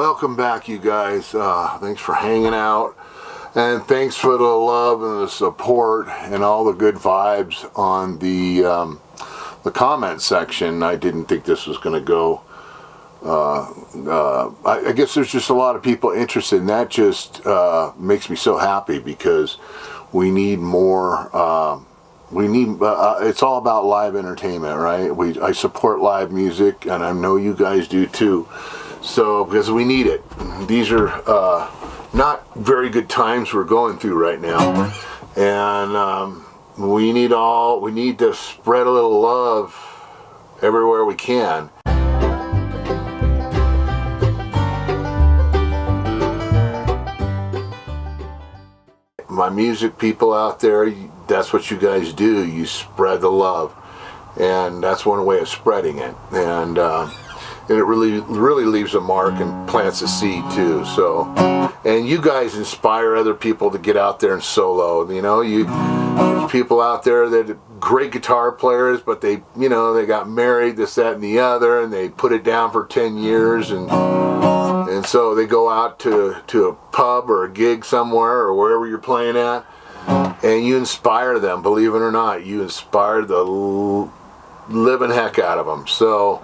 welcome back, you guys. Thanks for hanging out, and thanks for the love and the support and all the good vibes on the comment section. I didn't think this was going to go. I guess there's just a lot of people interested, and that just makes me so happy, because we need more. It's all about live entertainment, right? I support live music, and I know you guys do too. So, because we need it. These are not very good times we're going through right now, and we need to spread a little love everywhere we can. My music people out there, that's what you guys do. You spread the love, and that's one way of spreading it. And it really leaves a mark and plants a seed too. So, and you guys inspire other people to get out there and solo. You know, there's people out there that are great guitar players, but they got married, this, that, and the other, and they put it down for 10 years, and so they go out to a pub or a gig somewhere or wherever you're playing at, and you inspire them. Believe it or not, you inspire the living heck out of them. So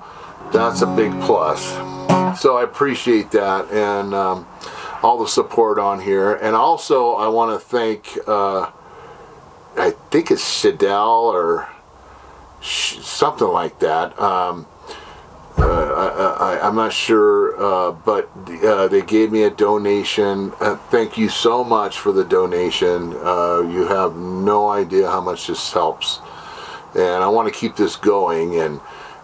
that's a big plus. So I appreciate that, and all the support on here. And also I want to thank, I think it's Shadell or something like that. I'm not sure, but they gave me a donation. Thank you so much for the donation. You have no idea how much this helps, and I want to keep this going, and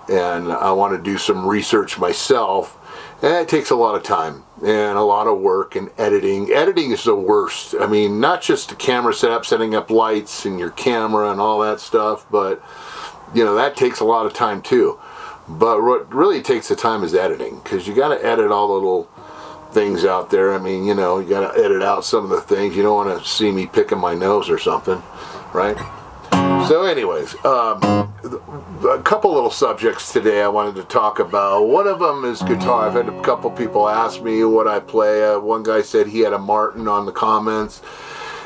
I want to do some research myself, and it takes a lot of time and a lot of work and editing. Editing is the worst. I mean, not just the camera setup, setting up lights and your camera and all that stuff, but that takes a lot of time too. But what really takes the time is editing, because you got to edit all the little things out there. I mean, you got to edit out some of the things. You don't want to see me picking my nose or something, right? So anyways, a couple little subjects today I wanted to talk about. One of them is guitar. I've had a couple people ask me what I play. One guy said he had a Martin on the comments.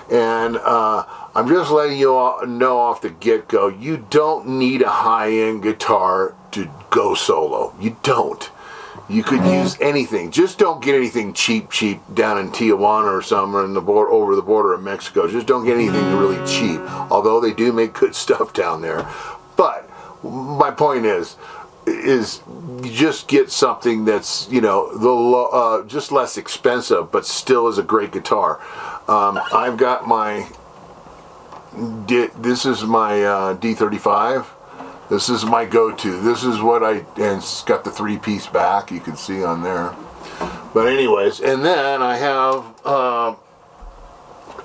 And I'm just letting you all know off the get-go, you don't need a high-end guitar to go solo. You don't. You could use anything. Just don't get anything cheap down in Tijuana or somewhere over the border of Mexico. Just don't get anything really cheap, although they do make good stuff down there. But my point is you just get something that's just less expensive, but still is a great guitar. I've got this is my D35. This is my go-to. This is what and it's got the 3-piece back, you can see on there. But anyways, and then I have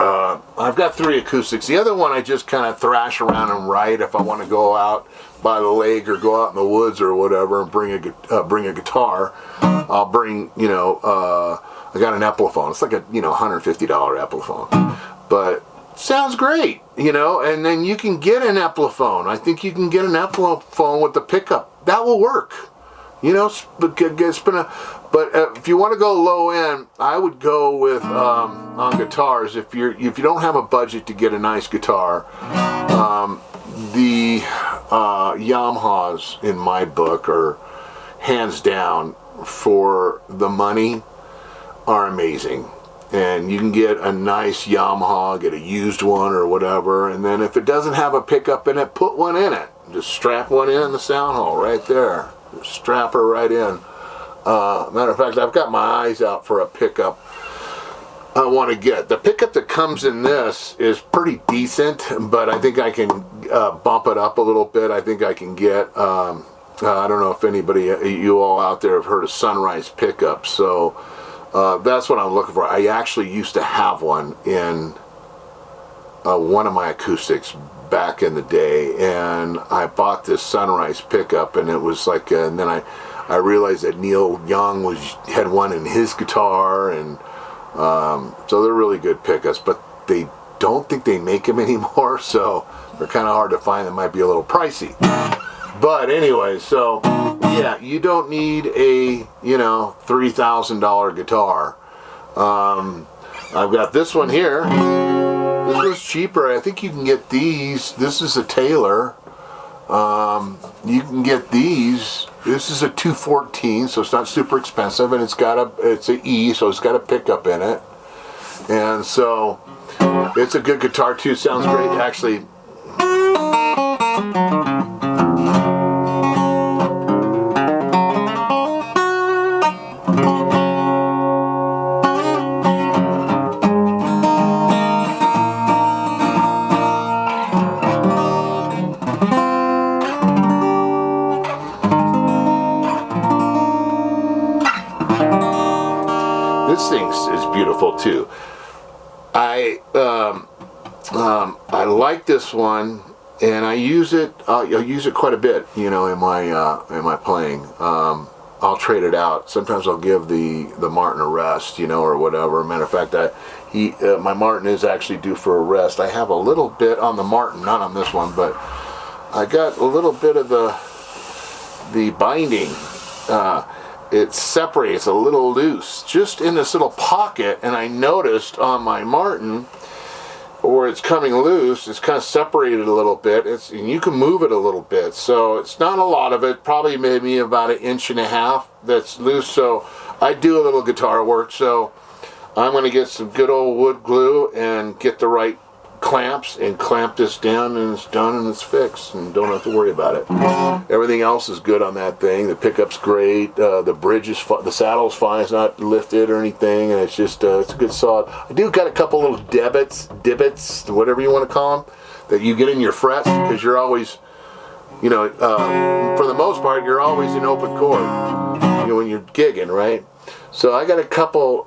I've got 3 acoustics. The other one I just kind of thrash around and write if I want to go out by the lake or go out in the woods or whatever and bring a guitar. I'll bring, I got an Epiphone. It's like a, $150 Epiphone. But sounds great, and then you can get an Epiphone. I think you can get an Epiphone with the pickup. That will work. But if you want to go low end, I would go with on guitars. If you don't have a budget to get a nice guitar, the Yamahas in my book are hands down for the money are amazing. And you can get a nice Yamaha, get a used one or whatever, and then if it doesn't have a pickup in it, put one in it. Just strap one in the sound hole right there. Just strap her right in. Matter of fact, I've got my eyes out for a pickup I want to get. The pickup that comes in this is pretty decent, but I think I can bump it up a little bit. I think I can get, I don't know if anybody, you all out there have heard of Sunrise pickups, so that's what I'm looking for. I actually used to have one in one of my acoustics back in the day, and I bought this Sunrise pickup, and it was like, and then I realized that Neil Young had one in his guitar, and so they're really good pickups, but they don't think they make them anymore, so they're kind of hard to find. They might be a little pricey. But anyway, so yeah, you don't need a, you know, $3,000 guitar. I've got this one here. This was cheaper. I think you can get these. This is a Taylor. You can get these. This is a 214, so it's not super expensive, and it's an E, so it's got a pickup in it. And so it's a good guitar too. Sounds great, actually. This thing is beautiful too. I like this one, and I use it. I'll use it quite a bit, you know, in my playing. I'll trade it out. Sometimes I'll give the Martin a rest, you know, or whatever. Matter of fact, my Martin is actually due for a rest. I have a little bit on the Martin, not on this one, but I got a little bit of the binding. It separates a little loose just in this little pocket, and I noticed on my Martin where it's coming loose, it's kind of separated a little bit. And you can move it a little bit, so it's not a lot of it, probably maybe about 1.5 inches that's loose. So I do a little guitar work, so I'm going to get some good old wood glue and get the right clamps and clamp this down, and it's done and it's fixed, and don't have to worry about it. Everything else is good on that thing. The pickup's great, the bridge is the saddle's fine, it's not lifted or anything, and it's just it's a good solid. I do got a couple little divots, whatever you want to call them, that you get in your frets, because you're always, you know, for the most part you're always in open chord, you know, when you're gigging, right? So I got a couple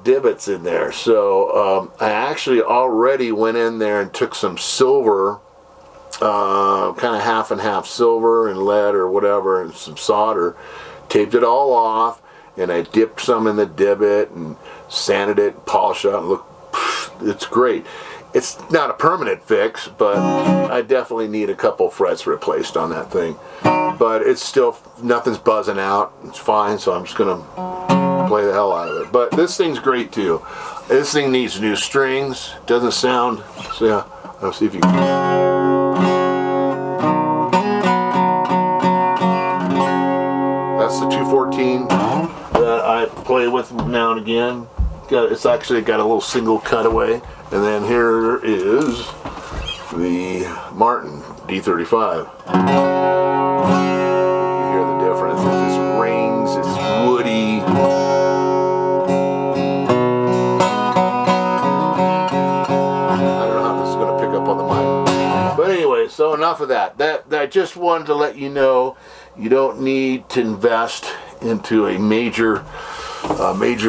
divots in there. So I actually already went in there and took some silver, kind of half and half silver and lead or whatever, and some solder, taped it all off, and I dipped some in the divot and sanded it, polished it out, and look, it's great. It's not a permanent fix, but I definitely need a couple frets replaced on that thing. But it's still, nothing's buzzing out. It's fine, so I'm just going to play the hell out of it. But this thing's great too. This thing needs new strings. Doesn't sound, so yeah, I'll see if you can. That's the 214 that I play with now and again. It's actually got a little single cutaway. And then here is the Martin D35. You hear the difference. It just rings, it's woody. I don't know how this is going to pick up on the mic. But anyway, so enough of that. I just wanted to let you know you don't need to invest into a major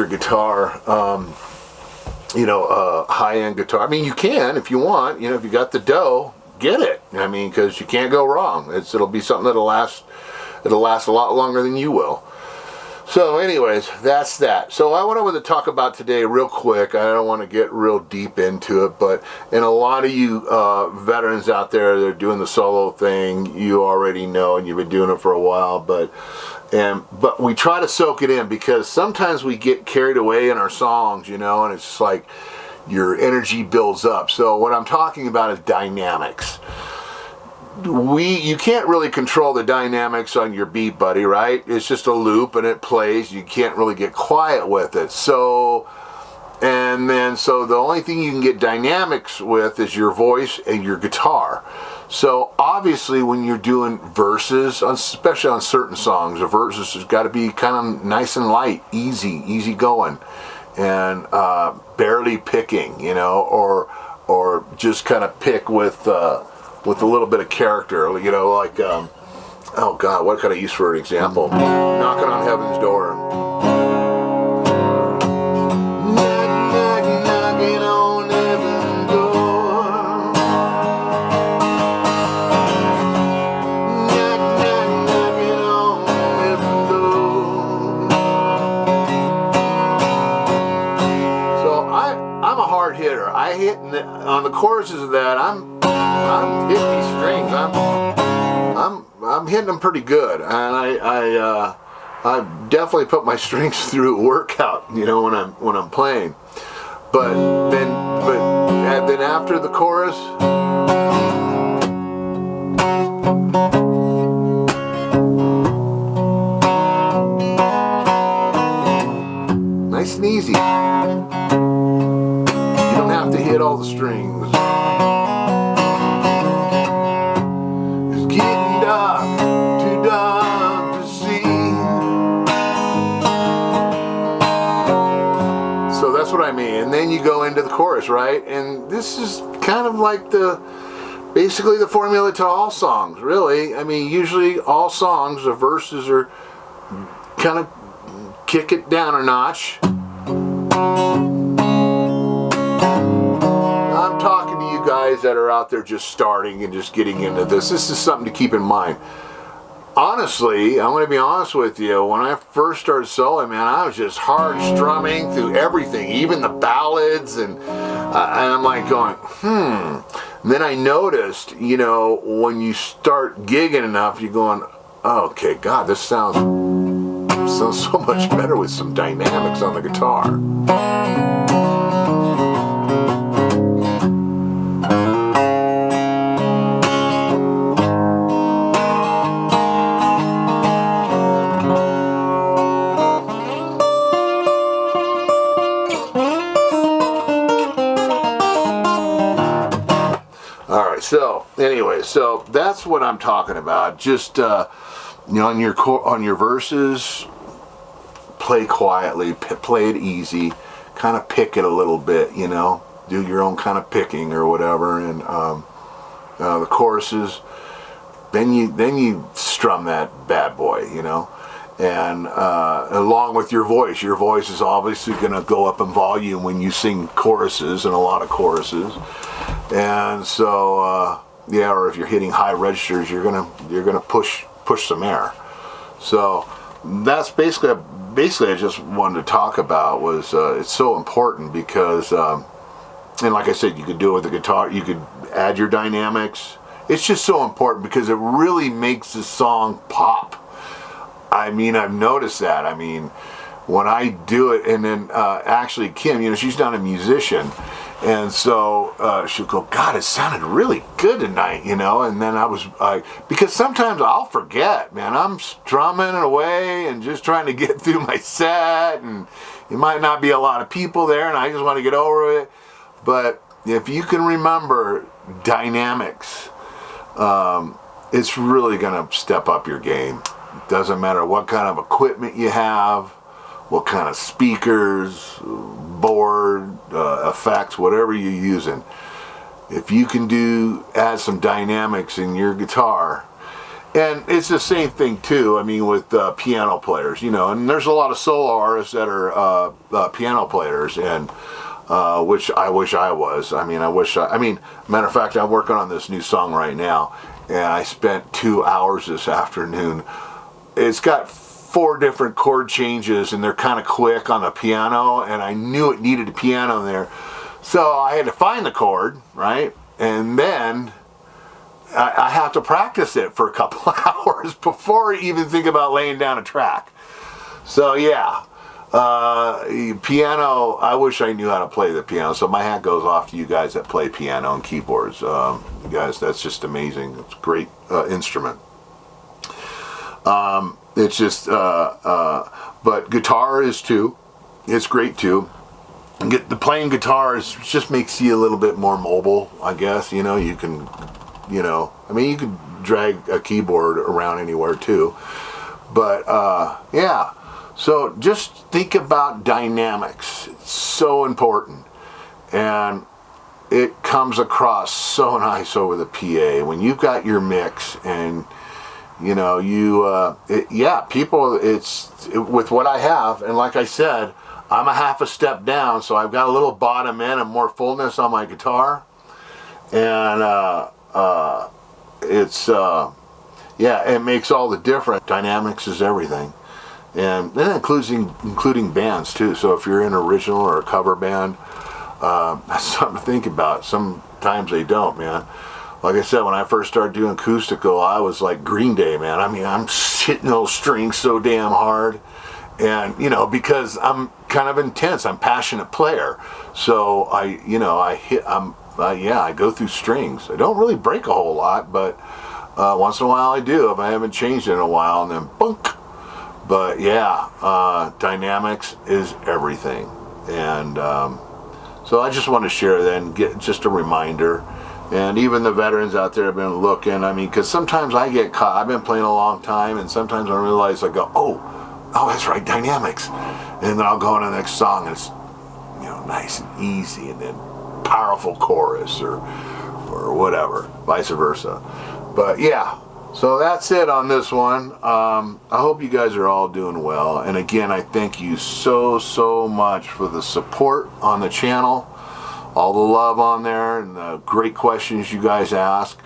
guitar. You know, high-end guitar. I mean, you can if you want. You know, if you got the dough, get it. I mean, because you can't go wrong. It'll be something that'll last. It'll last a lot longer than you will. So, anyways, that's that. So, I wanted to talk about today real quick. I don't want to get real deep into it, but and a lot of you veterans out there that are doing the solo thing, you already know, and you've been doing it for a while, but we try to soak it in, because sometimes we get carried away in our songs, you know, and it's just like your energy builds up. So what I'm talking about is dynamics. You can't really control the dynamics on your beat, buddy, right? It's just a loop and it plays. You can't really get quiet with it. So the only thing you can get dynamics with is your voice and your guitar. So obviously when you're doing verses, especially on certain songs, the verses has got to be kind of nice and light, easy going, and barely picking, you know, or just kind of pick with a little bit of character, you know, like oh God, what could I use for an example? Knocking on Heaven's Door. Hitter. I hit on the choruses of that. I'm hitting these strings. I'm hitting them pretty good, and I definitely put my strings through a workout, you know, when I'm playing. But then after the chorus, nice and easy. You don't have to hit all the strings. It's getting dark, too dark to see. So that's what I mean. And then you go into the chorus, right? And this is kind of like basically the formula to all songs, really. I mean, usually all songs, the verses are kind of kick it down a notch. I'm talking to you guys that are out there just starting and just getting into this. This is something to keep in mind. Honestly, I'm going to be honest with you. When I first started soloing, man, I was just hard strumming through everything, even the ballads, and I'm like going, And then I noticed, you know, when you start gigging enough, you're going, oh, okay, God, this sounds so much better with some dynamics on the guitar. So anyway, so that's what I'm talking about. Just you know, on your verses, play quietly, play it easy, kind of pick it a little bit. You know, do your own kind of picking or whatever. And the choruses, then you strum that bad boy. You know, and along with your voice is obviously going to go up in volume when you sing choruses, and a lot of choruses. And so, yeah, or if you're hitting high registers, you're gonna push some air. So that's basically I just wanted to talk about was it's so important because, and like I said, you could do it with the guitar. You could add your dynamics. It's just so important because it really makes the song pop. I mean, I've noticed that. I mean, when I do it, and then actually Kim, you know, she's not a musician. And so she'll go, God, it sounded really good tonight, you know. And then I was because sometimes I'll forget, man. I'm strumming away and just trying to get through my set, and it might not be a lot of people there, and I just want to get over it. But if you can remember dynamics, it's really going to step up your game. It doesn't matter what kind of equipment you have, what kind of speakers, board, effects, whatever you're using. If you can add some dynamics in your guitar, and it's the same thing too, I mean, with piano players, you know, and there's a lot of solo artists that are piano players, and which I wish I was. I mean, matter of fact, I'm working on this new song right now, and I spent 2 hours this afternoon. It's got 4 different chord changes, and they're kind of quick on the piano, and I knew it needed a piano there. So I had to find the chord, right? And then I have to practice it for a couple hours before I even think about laying down a track. So yeah, piano, I wish I knew how to play the piano. So my hat goes off to you guys that play piano and keyboards. You guys, that's just amazing. It's a great instrument. It's just, but guitar is too. It's great too. Playing guitar just makes you a little bit more mobile, I guess. You know, you can, you know, I mean, you can drag a keyboard around anywhere too. But, yeah. So just think about dynamics. It's so important. And it comes across so nice over the PA. When you've got your mix and, you know, with what I have, and like I said, I'm a half a step down, so I've got a little bottom end and more fullness on my guitar, and it makes all the difference. Dynamics is everything, and then including bands too. So if you're in an original or a cover band, that's something to think about. Sometimes they don't, man. like I said, when I first started doing acoustical, I was like Green Day, man. I mean, I'm hitting those strings so damn hard. And, you know, because I'm kind of intense, I'm a passionate player. So I go through strings. I don't really break a whole lot, but once in a while I do if I haven't changed it in a while, and then bunk. But yeah, dynamics is everything. And so I just want to share that and get just a reminder. And even the veterans out there have been looking. I mean, because sometimes I get caught. I've been playing a long time, and sometimes I realize I go, oh, that's right, dynamics. And then I'll go on to the next song, and it's, you know, nice and easy, and then powerful chorus or whatever, vice versa. But yeah, so that's it on this one. I hope you guys are all doing well. And again, I thank you so much for the support on the channel. All the love on there and the great questions you guys ask.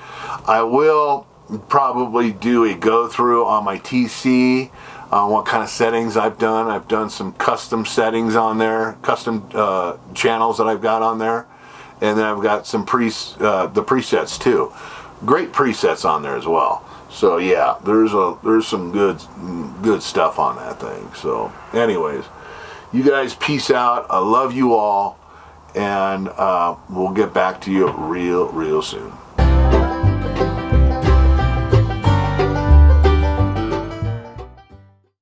I will probably do a go through on my TC on what kind of settings I've done. I've done some custom settings on there, custom channels that I've got on there, and then I've got some the presets too. Great presets on there as well. So yeah, there's some good stuff on that thing. So anyways, you guys peace out. I love you all. And we'll get back to you real soon.